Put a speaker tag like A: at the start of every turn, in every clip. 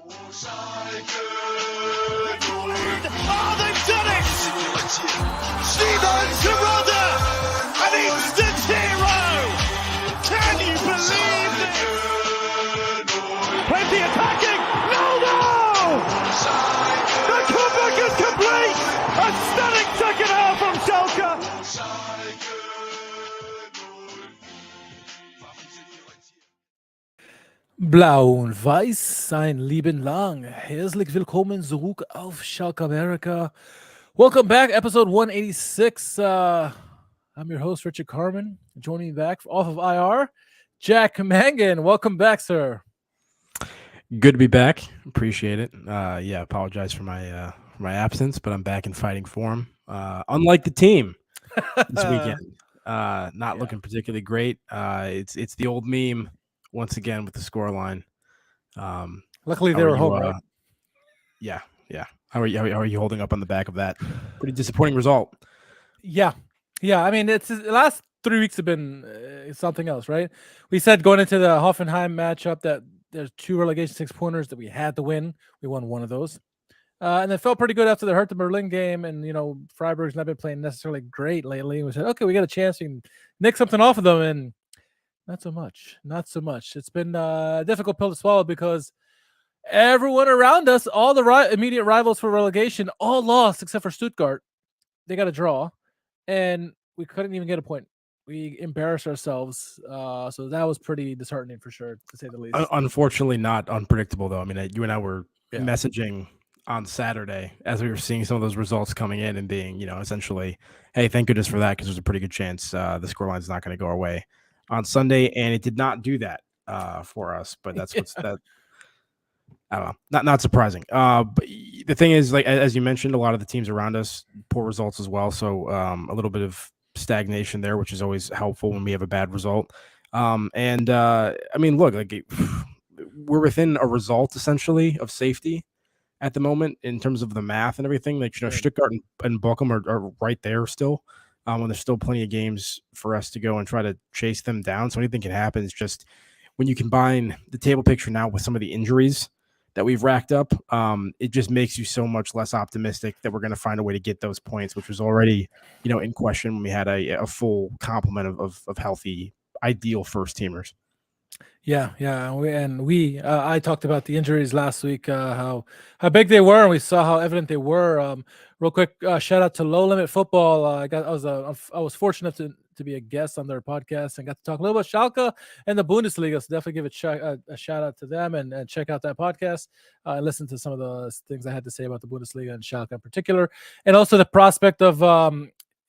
A: Oh, they've done it! Steven Gerrard, an instant hero! Can you believe it? Plenty attacking! No! The comeback is complete! A stunning second half from Schalke!
B: Blau und Weiß, sein Leben lang. Herzlich willkommen zurück auf Schalke America. Welcome back, episode 186. I'm your host, Richard Carmen. Joining me back off of IR, Jack Mangan. Welcome back, sir.
C: Good to be back. Appreciate it. Apologize for my absence, but I'm back in fighting form. Unlike the team this weekend, looking particularly great. It's the old meme once again with the scoreline.
B: Luckily, they were home, right?
C: Yeah. How are you holding up on the back of that pretty disappointing result?
B: Yeah. I mean, it's the last 3 weeks have been something else, right? We said going into the Hoffenheim matchup that there's 2 relegation 6-pointers that we had to win. We won one of those. And it felt pretty good after the Hertha Berlin game. And, Freiburg's not been playing necessarily great lately. We said, okay, we got a chance to nick something off of them. And not so much. It's been a difficult pill to swallow because everyone around us, all the immediate rivals for relegation, all lost except for Stuttgart. They got a draw, and we couldn't even get a point. We embarrassed ourselves. So that was pretty disheartening for sure, to say the least.
C: Unfortunately, not unpredictable, though. I mean, you and I were messaging on Saturday as we were seeing some of those results coming in and being, essentially, hey, thank goodness for that because there's a pretty good chance the scoreline is not going to go our way on Sunday, and it did not do that for us. But that's what's that. I don't know, not surprising. But the thing is, like as you mentioned, a lot of the teams around us poor results as well. So a little bit of stagnation there, which is always helpful when we have a bad result. I mean, look, like we're within a result essentially of safety at the moment in terms of the math and everything. Like Stuttgart and Bochum are right there still. When there's still plenty of games for us to go and try to chase them down. So anything can happen. It's just when you combine the table picture now with some of the injuries that we've racked up, it just makes you so much less optimistic that we're going to find a way to get those points, which was already, in question when we had a full complement of healthy, ideal first teamers.
B: Yeah. I talked about the injuries last week, how big they were, and we saw how evident they were. Real quick, shout out to Low Limit Football. I was fortunate to be a guest on their podcast and got to talk a little about Schalke and the Bundesliga. So definitely give a shout out to them and check out that podcast. Listen to some of the things I had to say about the Bundesliga and Schalke in particular, and also the prospect of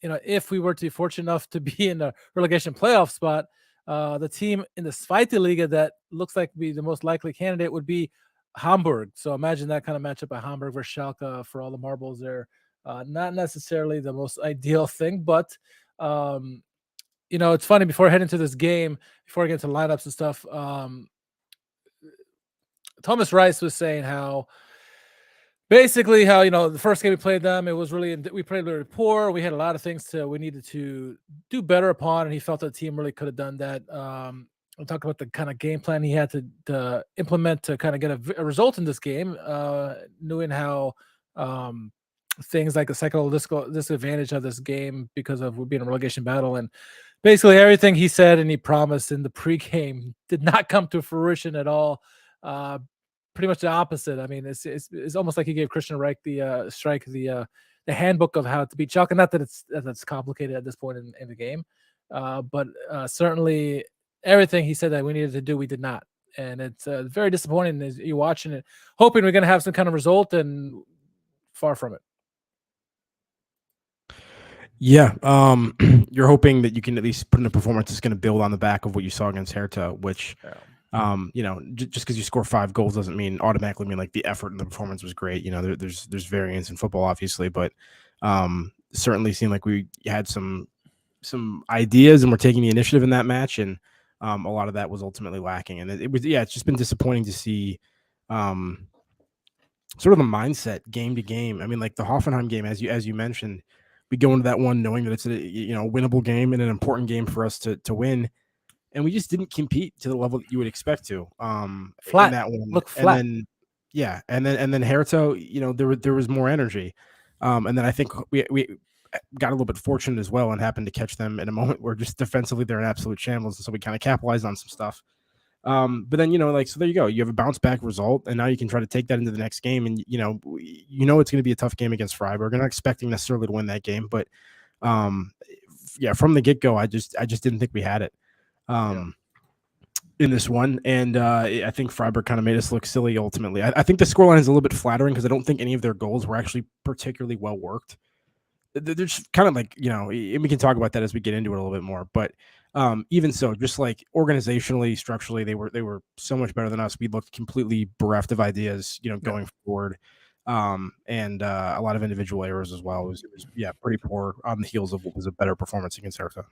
B: if we were to be fortunate enough to be in the relegation playoff spot. The team in the Zweite Liga that looks like to be the most likely candidate would be Hamburg. So imagine that kind of matchup at Hamburg versus Schalke for all the marbles there. Not necessarily the most ideal thing, but it's funny. Before I head into this game, before I get into lineups and stuff, Thomas Rice was saying how the first game we played them, it was we played really poor. We had a lot of things we needed to do better upon, and he felt the team really could have done that. We talked about the kind of game plan he had to implement to kind of get a result in this game, knowing how things like the psychological disadvantage of this game because of being a relegation battle, and basically everything he said and he promised in the pregame did not come to fruition at all. Pretty much the opposite. I mean, it's almost like he gave Christian Reich the handbook of how to beat Schalke. Not that that's complicated at this point in the game, but certainly everything he said that we needed to do, we did not, and it's very disappointing as you're watching it, hoping we're going to have some kind of result, and far from it.
C: Yeah, you're hoping that you can at least put in a performance that's going to build on the back of what you saw against Hertha, which. Yeah. Just because you score 5 goals doesn't automatically mean like the effort and the performance was great. There's variance in football, obviously, but certainly seemed like we had some ideas and we're taking the initiative in that match, and a lot of that was ultimately lacking. And it's just been disappointing to see sort of the mindset game to game. I mean, like the Hoffenheim game, as you mentioned, we go into that one knowing that it's a winnable game and an important game for us to win. And we just didn't compete to the level that you would expect to.
B: Flat.
C: In that one.
B: Look flat.
C: And then, Yeah, and then Hertha, there was more energy, and then I think we got a little bit fortunate as well and happened to catch them in a moment where just defensively they're in absolute shambles, and so we kind of capitalized on some stuff. But then so there you go. You have a bounce back result, and now you can try to take that into the next game, and it's going to be a tough game against Freiburg. We're not expecting necessarily to win that game, but from the get go, I just didn't think we had it. In this one, and I think Freiburg kind of made us look silly ultimately. I think the scoreline is a little bit flattering because I don't think any of their goals were actually particularly well worked. They're just kind of like, and we can talk about that as we get into it a little bit more, but even so, just like organizationally, structurally, they were so much better than us. We looked completely bereft of ideas, going forward. And a lot of individual errors as well. It was pretty poor on the heels of what was a better performance against Hertha.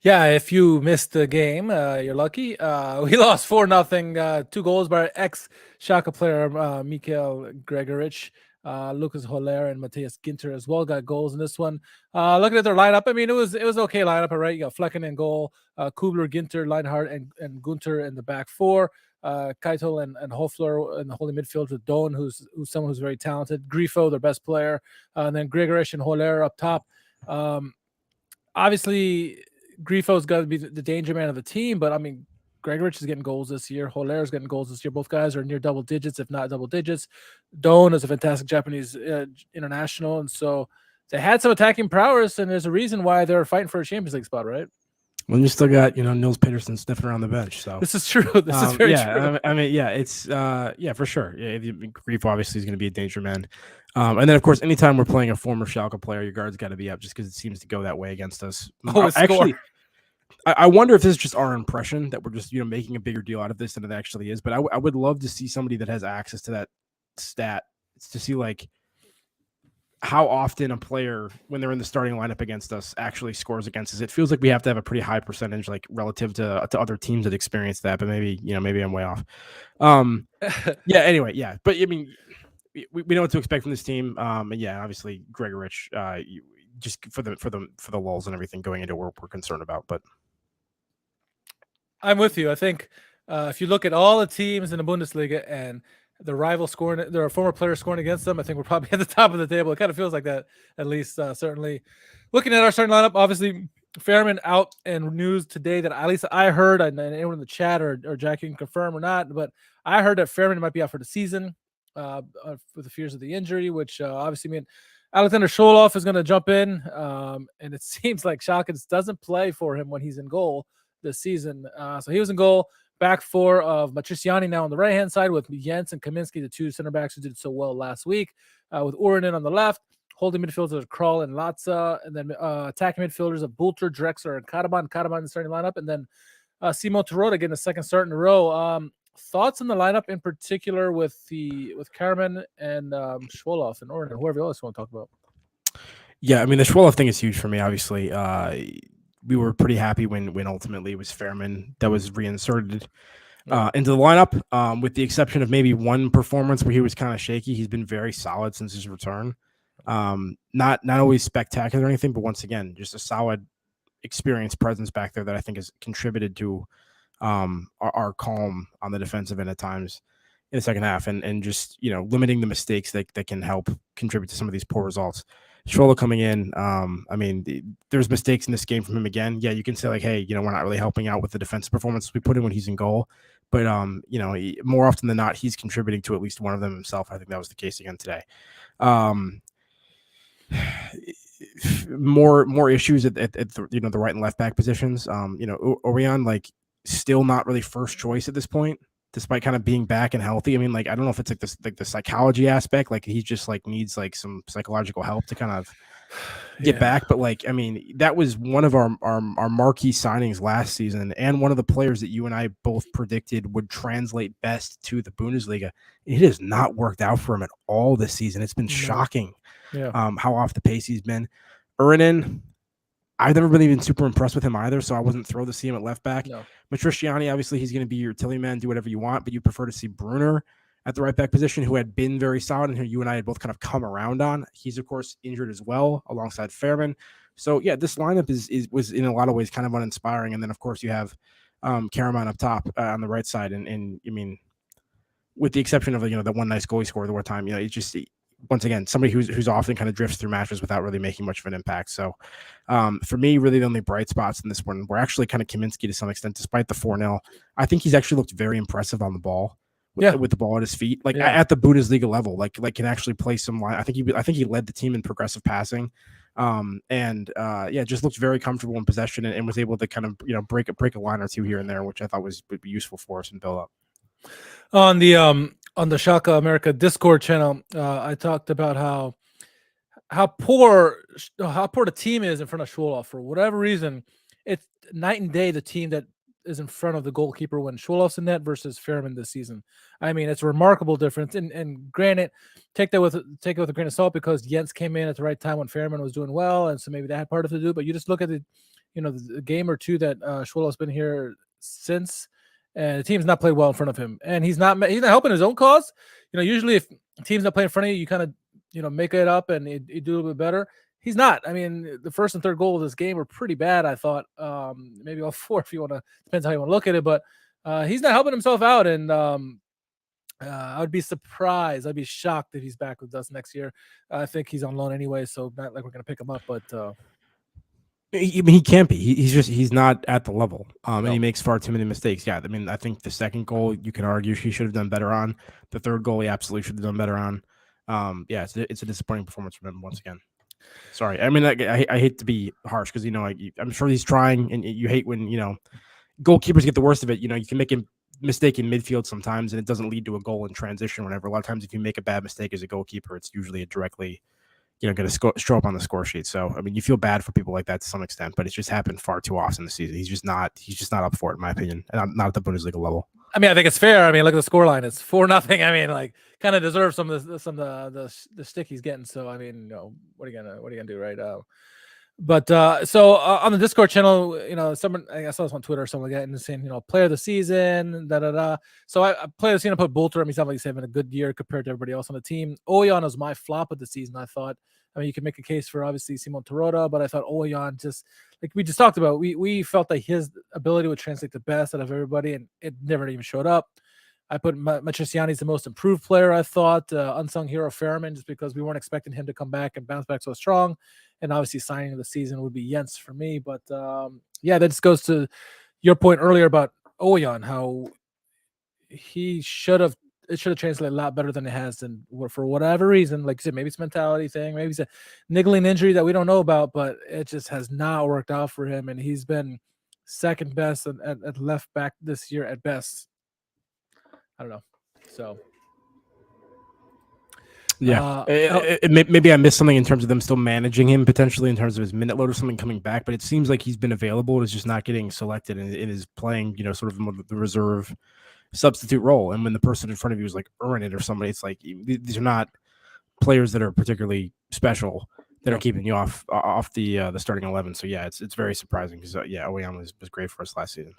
B: Yeah, if you missed the game, you're lucky. We lost 4-0. 2 goals by ex-Schalke player Mikhail Gregorich. Lucas Holler and Matthias Ginter as well got goals in this one. Looking at their lineup, I mean, it was okay lineup, all right? You got Flecken in goal, Kubler, Ginter, Leinhardt, and Gunter in the back four. Keitel and Hoffler in the holding midfield with Doan, who's someone who's very talented. Grifo, their best player, and then Gregorich and Holler up top. Obviously, Grifo's got to be the danger man of the team, but I mean, Gregorich is getting goals this year. Holler is getting goals this year. Both guys are near double digits, if not double digits. Doan is a fantastic Japanese international, and so they had some attacking prowess, and there's a reason why they're fighting for a Champions League spot, right?
C: Well, you still got Nils Peterson sniffing around the bench. So
B: this is true. This is very true.
C: I mean, it's for sure. Yeah, Grifo obviously is going to be a danger man. And then, of course, anytime we're playing a former Schalke player, your guard's got to be up just because it seems to go that way against us. Actually, I wonder if this is just our impression that we're just making a bigger deal out of this than it actually is. But I would love to see somebody that has access to that stat to see like how often a player, when they're in the starting lineup against us, actually scores against us. It feels like we have to have a pretty high percentage, like relative to other teams that experience that. But maybe I'm way off. Anyway, yeah. But I mean, we know what to expect from this team. And yeah, obviously Gregorich, just for the lulls and everything going into what we're concerned about. But
B: I'm with you. I think if you look at all the teams in the Bundesliga and the rival scoring, there are former players scoring against them, I think we're probably at the top of the table. It kind of feels like that, at least. Certainly, looking at our starting lineup, obviously Fairman out, and news today that at least I heard, and anyone in the chat or Jack can confirm or not, but I heard that Fairman might be out for the season with the fears of the injury, which obviously mean Alexander Scholov is going to jump in, and it seems like Schalke doesn't play for him when he's in goal this season. So he was in goal. Back four of Matriciani now on the right-hand side with Jens and Kaminski, the two center backs who did so well last week, with Urinen on the left. Holding midfielders of Kral and Latza, and then attacking midfielders of Bulter, Drexler, and Karaman. Karaman in the starting lineup, and then Simo Tarota getting a second start in a row. Thoughts on the lineup in particular with Karaman and Schwoloff and Urinen, whoever else you want to talk about?
C: Yeah, I mean, the Schwoloff thing is huge for me, obviously. We were pretty happy when ultimately it was Fairman that was reinserted into the lineup, with the exception of maybe one performance where he was kind of shaky. He's been very solid since his return. Not always spectacular or anything, but once again, just a solid experienced presence back there that I think has contributed to our calm on the defensive end at times in the second half, and just limiting the mistakes that can help contribute to some of these poor results. Schroller coming in, I mean, there's mistakes in this game from him again. Yeah, you can say like, hey, we're not really helping out with the defensive performance we put in when he's in goal, but more often than not, he's contributing to at least one of them himself. I think that was the case again today. More issues at the right and left back positions. Orion like still not really first choice at this point, despite kind of being back and healthy. I mean, like, I don't know if it's like the psychology aspect, like he just like needs like some psychological help to kind of get back. But like, I mean, that was one of our marquee signings last season, and one of the players that you and I both predicted would translate best to the Bundesliga. It has not worked out for him at all this season. It's been shocking how off the pace he's been. Urinen, I've never been even super impressed with him either, so I wasn't thrilled to see him at left back. No. Matriciani, obviously, he's going to be your utility man, do whatever you want, but you prefer to see Brunner at the right back position, who had been very solid and who you and I had both kind of come around on. He's, of course, injured as well, alongside Fairman. So, yeah, this lineup was in a lot of ways kind of uninspiring. And then, of course, you have Karaman up top on the right side. And I mean, with the exception of that one nice goal he scored the one time, it's just once again somebody who's often kind of drifts through matches without really making much of an impact. So for me, really the only bright spots in this one were actually kind of Kaminsky to some extent, despite the 4-0. I think he's actually looked very impressive on the ball. With the ball at his feet, at the Bundesliga level, like can actually play some line. I think he led the team in progressive passing, just looked very comfortable in possession and was able to kind of break a line or two here and there, which I thought would be useful for us in build up.
B: On the Schalke America Discord channel, I talked about how poor the team is in front of Schwoloff. For whatever reason, it's night and day the team that is in front of the goalkeeper when Schwoloff's in net versus Fairman this season. I mean, it's a remarkable difference. And granted, take it with a grain of salt because Jens came in at the right time when Fairman was doing well, and so maybe that had part of it to do. But you just look at the game or two that Schwoloff's been here since, and the team's not played well in front of him, and he's not helping his own cause. Usually if teams not play in front of you, you kind of make it up and you do a little bit better. He's not. I mean, the first and third goal of this game were pretty bad, I thought. Maybe all four if you want to. Depends how you want to look at it. But he's not helping himself out. And I would be surprised. I'd be shocked if he's back with us next year. I think he's on loan anyway, so not like we're going to pick him up. But
C: he can't be. He's not at the level. And he makes far too many mistakes. Yeah, I mean, I think the second goal you can argue he should have done better on. The third goal he absolutely should have done better on. It's a disappointing performance from him once again. Sorry, I mean, I hate to be harsh because I'm sure he's trying, and you hate when goalkeepers get the worst of it. You can make a mistake in midfield sometimes, and it doesn't lead to a goal in transition. Whenever a lot of times, if you make a bad mistake as a goalkeeper, it's usually directly going to show up on the score sheet. So I mean, you feel bad for people like that to some extent, but it's just happened far too often this season. He's just not up for it, in my opinion, and not at the Bundesliga level.
B: I mean, I think it's fair. I mean, look at the scoreline; it's 4-0. I mean, like, kind of deserves some of the stick he's getting. So, I mean, what are you gonna do, right? So on the Discord channel, someone, I saw this on Twitter, someone getting saying, player of the season, So I player of the season, I put Bolter. I mean, he's having a good year compared to everybody else on the team. Oyan is my flop of the season, I thought. I mean, you can make a case for obviously Simon Terodde, but I thought Oyan, just like we just talked about, we felt that his ability would translate the best out of everybody, and it never even showed up. I put Matriciani's the most improved player, I thought. Unsung hero Fairman, just because we weren't expecting him to come back and bounce back so strong. And obviously signing of the season would be Jens for me. But that just goes to your point earlier about Oyan, how it should have translated a lot better than it has. And for whatever reason, like you said, maybe it's a mentality thing, maybe it's a niggling injury that we don't know about, but it just has not worked out for him. And he's been second best at left back this year at best. I don't know. So,
C: yeah, maybe I missed something in terms of them still managing him potentially in terms of his minute load or something coming back. But it seems like he's been available and is just not getting selected and is playing, sort of the reserve substitute role. And when the person in front of you is like earning it or somebody, it's like these are not players that are particularly special that are keeping you off the starting 11. So yeah, it's very surprising because Oyan was great for us last season.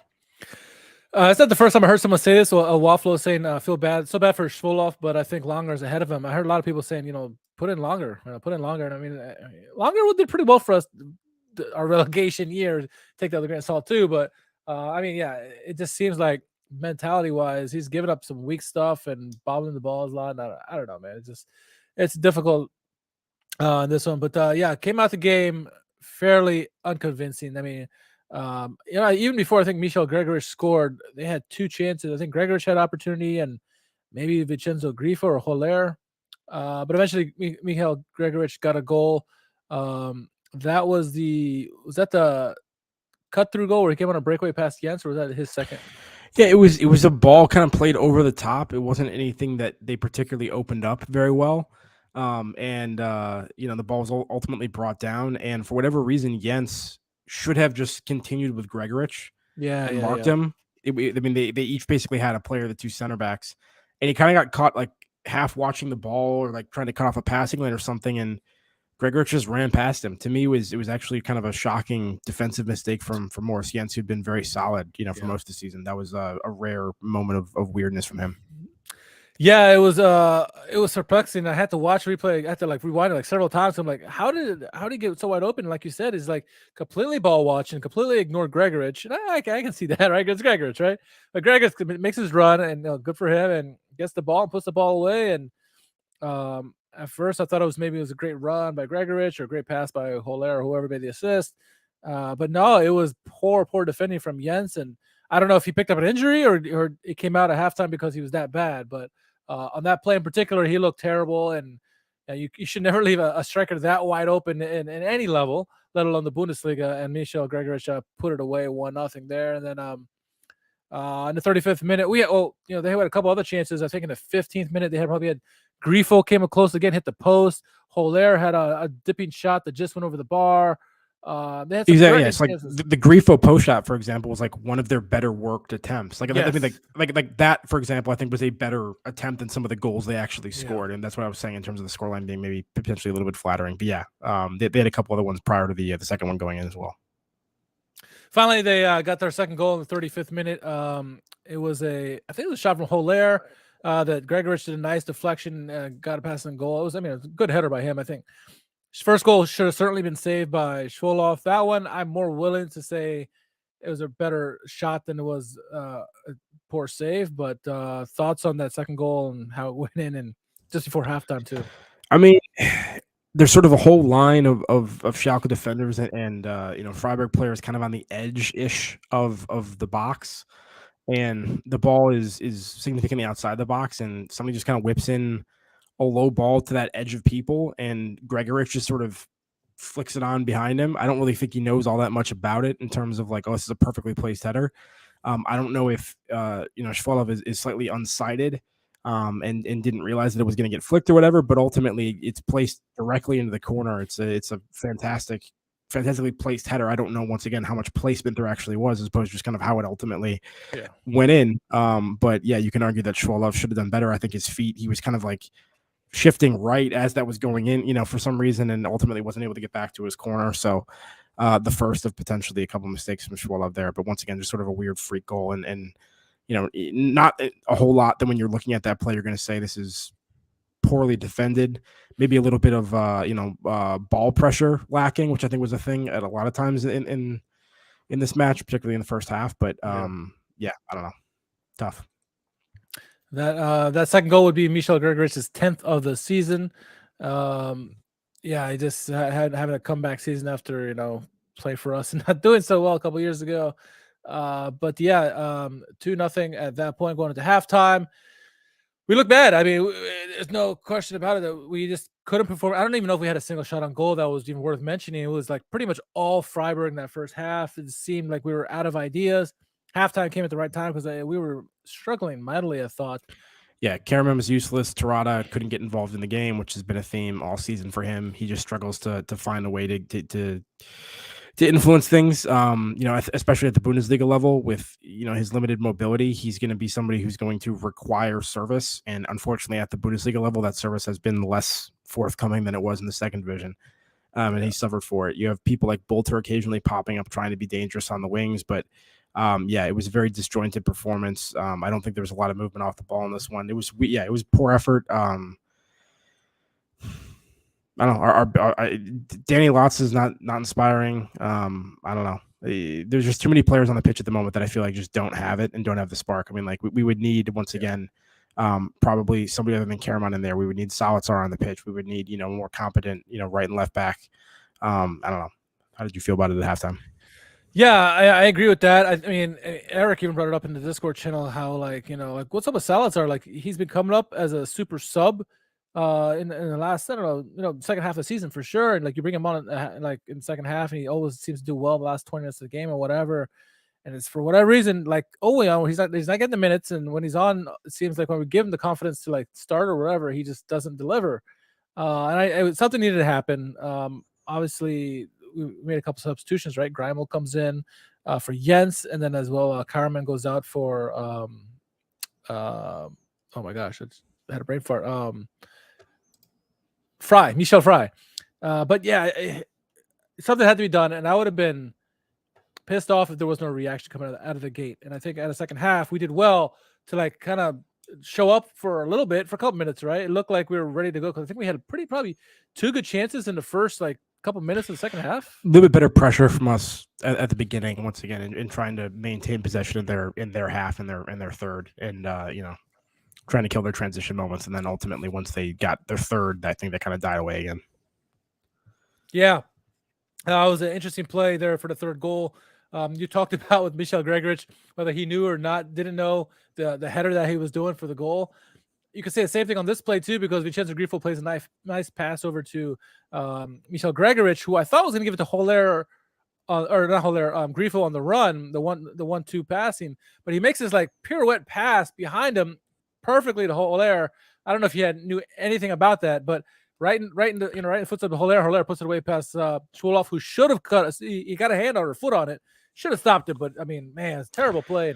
B: It's not the first time I heard someone say this. Wafflo saying, feel bad, so bad for Schwoloff, but I think Longer is ahead of him. I heard a lot of people saying, put in Longer. And I mean, Longer did pretty well for us our relegation year. Take that with a grain of salt too. But I mean, yeah, it just seems like mentality-wise, he's giving up some weak stuff and bobbling the balls a lot. I don't know, man. It's difficult in this one. But came out the game fairly unconvincing. I mean, even before I think Michel Gregorich scored, they had two chances. I think Gregorich had opportunity and maybe Vincenzo Grifo or Holler. But eventually Michel Gregorich got a goal. Was that the cut through goal where he came on a breakaway past Jens, or was that his second?
C: Yeah, it was a ball kind of played over the top. It wasn't anything that they particularly opened up very well. The ball was ultimately brought down, and for whatever reason, Jens should have just continued with Gregorich and marked him. They each basically had a player, the two center backs, and he kind of got caught like half watching the ball or like trying to cut off a passing lane or something, and Gregorich just ran past him. To me, it was actually kind of a shocking defensive mistake from Morris Jens, who'd been very solid, for most of the season. That was a rare moment of weirdness from him.
B: Yeah, it was perplexing. I had to watch replay. I had to like rewind it like several times. I'm like, how did he get so wide open? Like you said, is like completely ball watching, completely ignored Gregorich. And I can see that, right? It's Gregorich, right? But Gregorich makes his run, and good for him, and gets the ball and puts the ball away. And at first, I thought it was a great run by Gregorich or a great pass by Holler or whoever made the assist. But no, it was poor defending from Jens. And I don't know if he picked up an injury or it came out at halftime because he was that bad. But on that play in particular, he looked terrible. And you should never leave a striker that wide open in any level, let alone the Bundesliga. And Michel Gregorich put it away 1-0 there. And then in the 35th minute, they had a couple other chances. I think in the 15th minute, they had Grifo came up close again, hit the post. Holler had a dipping shot that just went over the bar. They had some
C: It's like the Grifo post shot, for example, was like one of their better worked attempts. Like, yes. I mean, like that, for example, I think was a better attempt than some of the goals they actually scored. And that's what I was saying in terms of the scoreline being maybe potentially a little bit flattering. But yeah, they had a couple other ones prior to the second one going in as well.
B: Finally, they got their second goal in the 35th minute. It was I think it was a shot from Holler that Gregorich did a nice deflection, got a pass and goal. It was a good header by him. I think his first goal should have certainly been saved by Schwoloff. That one, I'm more willing to say it was a better shot than it was a poor save. But thoughts on that second goal and how it went in and just before halftime too?
C: I mean, there's sort of a whole line of Schalke defenders and Freiburg players kind of on the edge-ish of the box, and the ball is significantly outside the box, and somebody just kind of whips in a low ball to that edge of people, and Gregorich just sort of flicks it on behind him. I don't really think he knows all that much about it in terms of like, oh, this is a perfectly placed header. I don't know if Schwoloff is slightly unsighted. And didn't realize that it was going to get flicked or whatever, but ultimately it's placed directly into the corner. It's a fantastically placed header. I don't know, once again, how much placement there actually was, as opposed to just kind of how it ultimately went in. But yeah, you can argue that Schwoloff should have done better. I think his feet, he was kind of like shifting right as that was going in, for some reason, and ultimately wasn't able to get back to his corner. So the first of potentially a couple of mistakes from Schwoloff there, but once again, just sort of a weird freak goal and not a whole lot that when you're looking at that play, you're going to say this is poorly defended, maybe a little bit of, ball pressure lacking, which I think was a thing at a lot of times in this match, particularly in the first half. But I don't know. Tough.
B: That second goal would be Michel Gregorich's 10th of the season. He just had having a comeback season after, play for us and not doing so well a couple years ago. 2-0 at that point going into halftime. We look bad. I mean, there's no question about it that we just couldn't perform. I don't even know if we had a single shot on goal that was even worth mentioning. It was like pretty much all Freiburg in that first half. It seemed like we were out of ideas. Halftime came at the right time because we were struggling mightily, I thought.
C: Yeah, Kramer was useless. Terada couldn't get involved in the game, which has been a theme all season for him. He just struggles to find a way to influence things, especially at the Bundesliga level with, his limited mobility. He's going to be somebody who's going to require service. And unfortunately, at the Bundesliga level, that service has been less forthcoming than it was in the second division. And he suffered for it. You have people like Bolter occasionally popping up, trying to be dangerous on the wings. But it was a very disjointed performance. I don't think there was a lot of movement off the ball in this one. It was poor effort. I don't know. Danny Lotz is not inspiring. I don't know. There's just too many players on the pitch at the moment that I feel like just don't have it and don't have the spark. I mean, like we would need, once again, probably somebody other than Karaman in there. We would need Salazar on the pitch. We would need, more competent, right and left back. I don't know. How did you feel about it at halftime?
B: Yeah, I agree with that. I mean, Eric even brought it up in the Discord channel how what's up with Salazar? Like he's been coming up as a super sub in the last, I don't know, second half of the season for sure. And like you bring him on in the second half, and he always seems to do well the last 20 minutes of the game or whatever. And it's for whatever reason, like he's not getting the minutes, and when he's on, it seems like when we give him the confidence to like start or whatever, he just doesn't deliver. Something needed to happen. Obviously, we made a couple substitutions, right? Greimel comes in for Jens, and then as well, Karaman goes out for oh my gosh, I had a brain fart. Michel Fry. But yeah, something had to be done, and I would have been pissed off if there was no reaction coming out of the gate. And I think at the second half, we did well to like kind of show up for a little bit, for a couple minutes, right? It looked like we were ready to go because I think we had probably 2 good chances in the first couple minutes of the second half.
C: A little bit better pressure from us at the beginning, once again, in trying to maintain possession in their half and their third, and trying to kill their transition moments, and then ultimately once they got their third, I think they kind of died away again.
B: Yeah, it was an interesting play there for the third goal. You talked about with Michal Gregoric, whether he knew or not, didn't know the header that he was doing for the goal. You could say the same thing on this play too, because Vincenzo Grifo plays a nice pass over to Michal Gregoric, who I thought was going to give it to Holler, or not Holler, Grifo on the run, the 1-2 passing, but he makes this pirouette pass behind him perfectly to Holler. I don't know if he knew anything about that, but right in the footsteps of Holler. Holler puts it away past Schwoloff, who should have cut. He got a hand on her foot on it, should have stopped it, but I mean, man, it's a terrible play.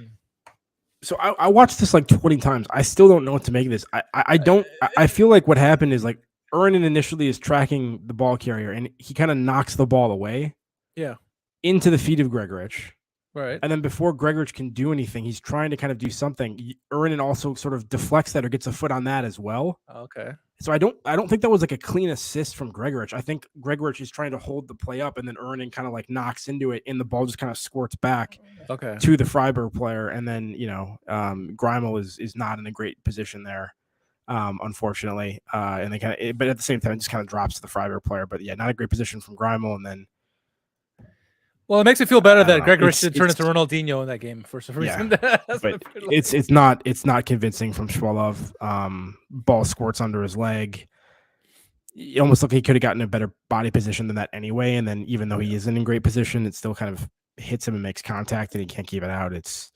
C: So I watched this 20 times. I still don't know what to make of this. I feel like what happened is Ernan initially is tracking the ball carrier, and he kind of knocks the ball away.
B: Yeah.
C: Into the feet of Gregoric.
B: Right.
C: And then before Gregoric can do anything, he's trying to kind of do something. Ernan also sort of deflects that or gets a foot on that as well.
B: Okay.
C: So I don't think that was a clean assist from Gregoric. I think Gregoric is trying to hold the play up, and then Ernan kind of knocks into it, and the ball just kind of squirts back to the Freiburg player. And then, Grimal is not in a great position there, unfortunately. And they but at the same time, it just kind of drops to the Freiburg player. But yeah, not a great position from Grimal. And then,
B: well, it makes me feel better that Gregoric did turn into Ronaldinho in that game for some reason.
C: Yeah, but it's not convincing from Schwoloff. Ball squirts under his leg. It almost looked like he could have gotten a better body position than that anyway. And then even though he isn't in great position, it still kind of hits him and makes contact, and he can't keep it out. It's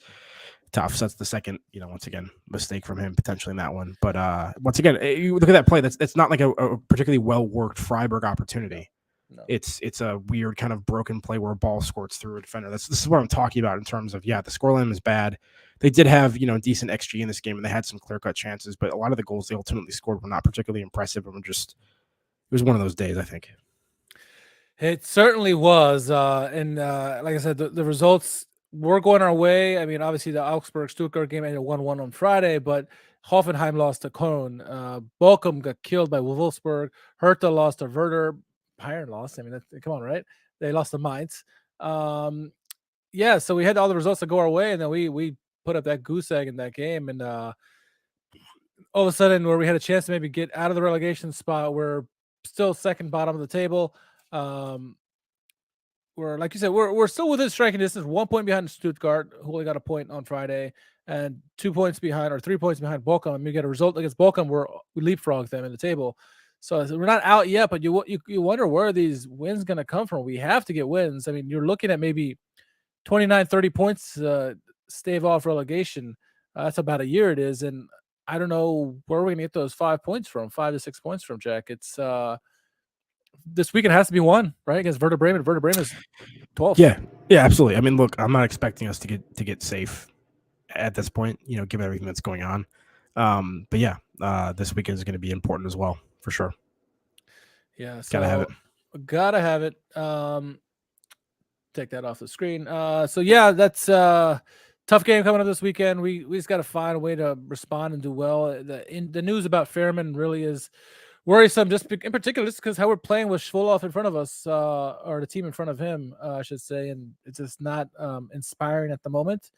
C: tough. So that's the second, once again, mistake from him potentially in that one. But once again, you look at that play. That's not a particularly well worked Freiburg opportunity. No. It's a weird kind of broken play where a ball squirts through a defender. This is what I'm talking about in terms of, the scoreline is bad. They did have, decent XG in this game, and they had some clear-cut chances, but a lot of the goals they ultimately scored were not particularly impressive, and it was one of those days, I think.
B: It certainly was. And like I said, the results were going our way. I mean, obviously the Augsburg-Stuttgart game ended 1-1 on Friday, but Hoffenheim lost to Köln. Bochum got killed by Wolfsburg. Hertha lost to Werder. Bayern lost. I mean, come on, right? They lost to Mainz. So we had all the results to go our way, and then we put up that goose egg in that game, and all of a sudden, where we had a chance to maybe get out of the relegation spot, we're still second bottom of the table. We're, like you said, we're still within striking distance, 1 point behind Stuttgart, who only got a point on Friday, and 2 points behind, or 3 points behind Bochum. And we get a result against Bochum, we leapfrog them in the table. So we're not out yet, but you wonder where these wins going to come from. We have to get wins. I mean, you're looking at maybe 29, 30 points stave off relegation. That's about a year it is. And I don't know where we're going to get those 5 to 6 points from, Jack. It's this weekend has to be won, right? Against Werder Bremen. Werder Bremen is 12th.
C: Yeah, absolutely. I mean, look, I'm not expecting us to get safe at this point, given everything that's going on. But yeah, this weekend is going to be important as well. For sure.
B: Yeah. So
C: gotta have it.
B: Take that off the screen. That's tough game coming up this weekend. We just got to find a way to respond and do well. The news about Fairman really is worrisome, just in particular, just because how we're playing with Schwoloff in front of us, or the team in front of him, I should say. And it's just not inspiring at the moment.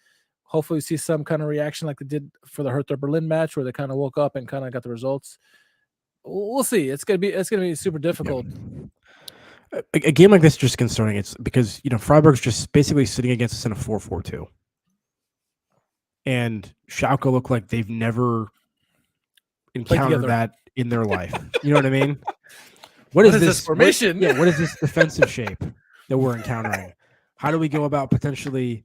B: Hopefully we see some kind of reaction like they did for the Hertha Berlin match, where they kind of woke up and kind of got the results. We'll see. It's gonna be super difficult.
C: Yeah. A game like this is just concerning. It's because Freiburg's just basically sitting against us in a 4-4-2, and Schalke look like they've never encountered that in their life. You know what I mean? What is this
B: formation?
C: What is this defensive shape that we're encountering? How do we go about potentially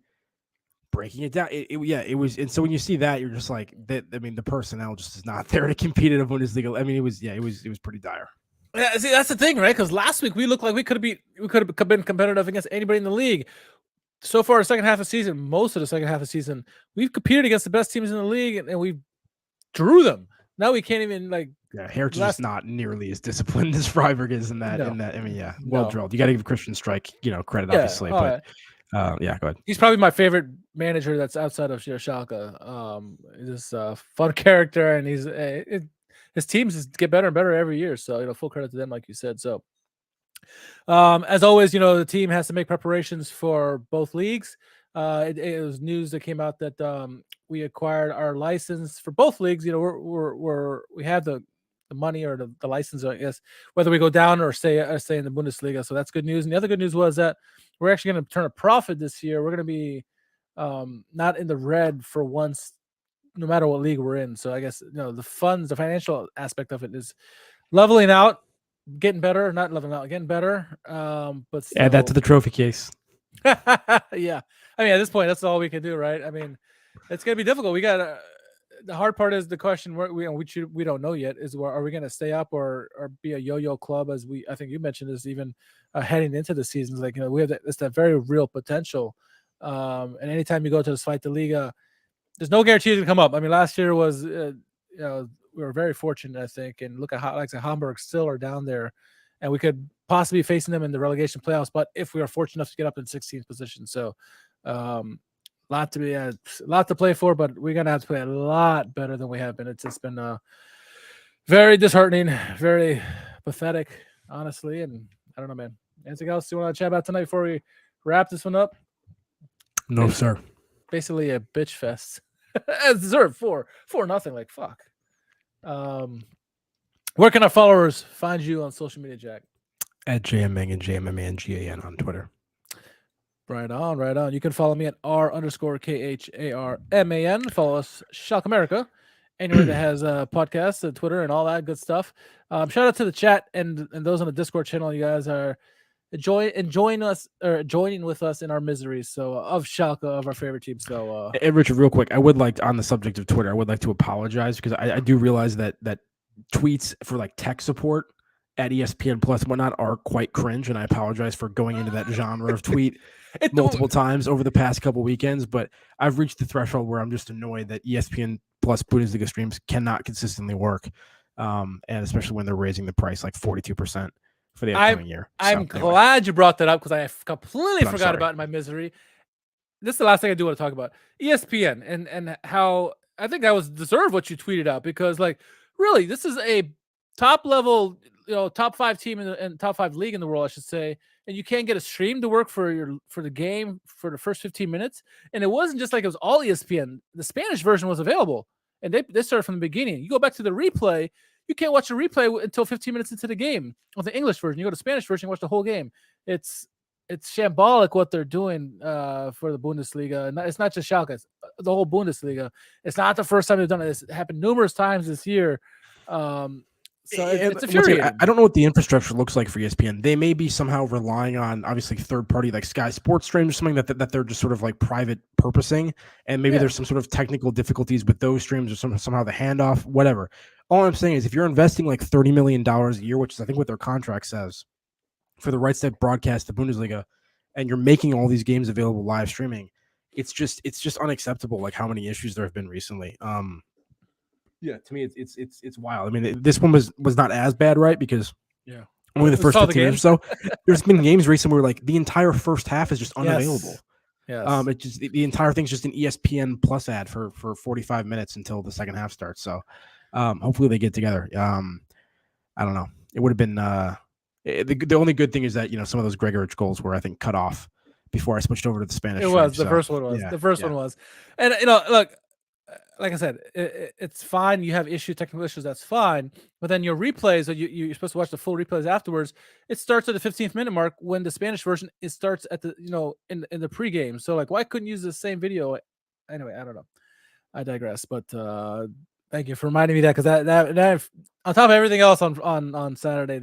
C: breaking it down? It was, and so when you see that, you're just like, the personnel just is not there to compete in a Bundesliga. I mean, it was pretty dire.
B: Yeah, see, that's the thing, right? Because last week we looked like we could have been competitive against anybody in the league. So far, most of the second half of the season, we've competed against the best teams in the league, and we drew them. Now we can't even
C: Hertha's just not nearly as disciplined as Freiburg is in that. Well drilled. You got to give Christian Streich, credit, obviously, but. Yeah, go ahead.
B: He's probably my favorite manager that's outside of Schalke. He's a fun character, and his teams just get better and better every year. So full credit to them, like you said. So, as always, the team has to make preparations for both leagues. It was news that came out that we acquired our license for both leagues. We have the money or the license, I guess, whether we go down or stay in the Bundesliga. So that's good news. And the other good news was that we're actually going to turn a profit this year. We're going to be not in the red for once, no matter what league we're in. So I guess the financial aspect of it is leveling out, getting better, not leveling out, getting better. But still,
C: add that to the trophy case.
B: Yeah, I mean, at this point, that's all we can do, right? I mean, it's gonna be difficult. We got the hard part is the question we don't know yet is are we going to stay up or be a yo-yo club, as I think you mentioned, is even heading into the seasons. Like we have that very real potential, and anytime you go to the Zweite Liga, there's no guarantee to come up. I mean, last year was we were very fortunate, I think, and look at how like Hamburg still are down there, and we could possibly be facing them in the relegation playoffs. But if we are fortunate enough to get up in 16th position, so. Lot to play for, but we're gonna have to play a lot better than we have been. It's just been very disheartening, very pathetic, honestly. And I don't know, man. Anything else you want to chat about tonight before we wrap this one up?
C: No, sir.
B: Basically a bitch fest, as deserved. 4-0. Like fuck. Where can our followers find you on social media, Jack?
C: At JMang and JMMANGAN on Twitter.
B: Right on. You can follow me at R_KHARMAN. Follow us, Schalke America, anywhere that has podcasts and Twitter and all that good stuff. Shout out to the chat and those on the Discord channel. You guys are joining with us in our miseries. So of Schalke, of our favorite team. So
C: and Richard, real quick, I would like, on the subject of Twitter, I would like to apologize because I do realize that tweets for like tech support at ESPN Plus and whatnot are quite cringe, and I apologize for going into that genre of tweet multiple times over the past couple weekends, but I've reached the threshold where I'm just annoyed that ESPN Plus Bundesliga streams cannot consistently work, and especially when they're raising the price like 42% for the upcoming year.
B: I'm glad you brought that up because I completely forgot about it in my misery. This is the last thing I do want to talk about. ESPN and how I think that was deserved what you tweeted out, because like really this is a top level, top 5 team in top 5 league in the world, I should say, and you can't get a stream to work for the game for the first 15 minutes. And it wasn't just like it was all ESPN. The Spanish version was available, and they started from the beginning. You go back to the replay, you can't watch the replay until 15 minutes into the game. On the English version, you go to Spanish version, you watch the whole game. It's shambolic what they're doing for the Bundesliga. It's not just Schalke, it's the whole Bundesliga. It's not the first time they've done it. It's happened numerous times this year. So it's infuriating.
C: I don't know what the infrastructure looks like for ESPN. They may be somehow relying on obviously third party like Sky Sports streams or something that they're just sort of like private purposing, and maybe there's some sort of technical difficulties with those streams or somehow the handoff, whatever. All I'm saying is if you're investing like $30 million a year, which is I think what their contract says, for the rights to broadcast the Bundesliga, and you're making all these games available live streaming, it's just unacceptable. Like how many issues there have been recently. Yeah, to me, it's wild. I mean, this one was not as bad, right? Because only the first 15 minutes or so. There's been games recently where like the entire first half is just unavailable.
B: Yes.
C: It just the entire thing's just an ESPN Plus ad for 45 minutes until the second half starts. So, hopefully they get together. I don't know. It would have been the only good thing is that some of those Gregorich goals were I think cut off before I switched over to the Spanish.
B: It was the first one was the first one was, and look. Like I said, it's fine. You have technical issues. That's fine. But then your replays, you're supposed to watch the full replays afterwards. It starts at the 15th minute mark when the Spanish version starts at the in the pregame. So like, why couldn't you use the same video? Anyway, I don't know. I digress. But thank you for reminding me that, because that on top of everything else on Saturday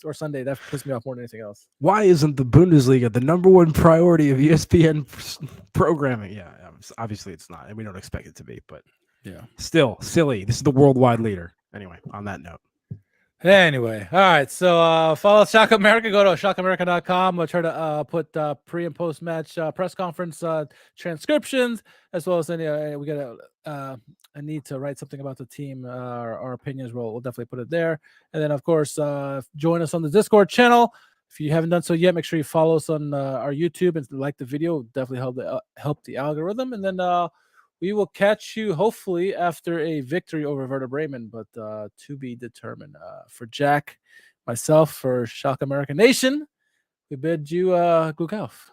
B: or Sunday, that pissed me off more than anything else.
C: Why isn't the Bundesliga the number one priority of ESPN programming? Yeah, obviously it's not, and we don't expect it to be. But yeah, still silly. This is the worldwide leader. Anyway, on that note.
B: Anyway, all right. So follow Schalke America. Go to schalkeamerica.com. We'll try to put pre and post match press conference transcriptions, as well as any. We got a need to write something about the team. Our opinions. We'll definitely put it there. And then of course, join us on the Discord channel. If you haven't done so yet, make sure you follow us on our YouTube and like the video. Definitely help the algorithm. And then we will catch you hopefully after a victory over Werder Bremen, but to be determined. For Jack, myself, for Schalke American Nation, we bid you Glück auf.